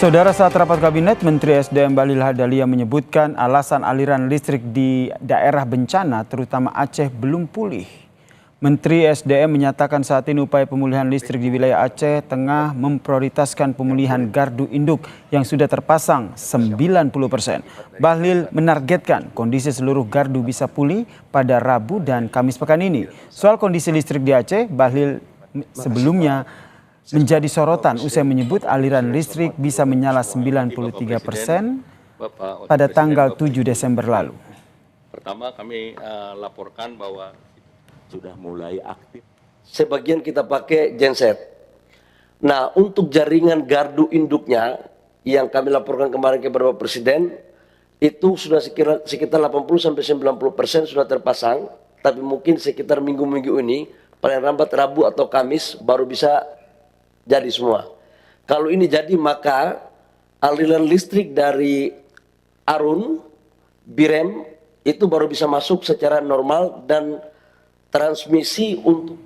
Saudara, saat rapat kabinet, Menteri SDM Bahlil Lahadalia menyebutkan alasan aliran listrik di daerah bencana, terutama Aceh, belum pulih. Menteri SDM menyatakan saat ini upaya pemulihan listrik di wilayah Aceh tengah memprioritaskan pemulihan gardu induk yang sudah terpasang 90%. Bahlil menargetkan kondisi seluruh gardu bisa pulih pada Rabu dan Kamis pekan ini. Soal kondisi listrik di Aceh, Bahlil sebelumnya menjadi sorotan usai menyebut aliran listrik bisa menyala 93% pada tanggal 7 Desember lalu. Pertama kami laporkan bahwa sudah mulai aktif. Sebagian kita pakai genset. Nah, untuk jaringan gardu induknya yang kami laporkan kemarin ke Bapak Presiden itu sudah sekitar 80-90% sudah terpasang, tapi mungkin sekitar minggu-minggu ini paling lambat Rabu atau Kamis baru bisa jadi semua. Kalau ini jadi maka aliran listrik dari Arun, Birem itu baru bisa masuk secara normal dan transmisi untuk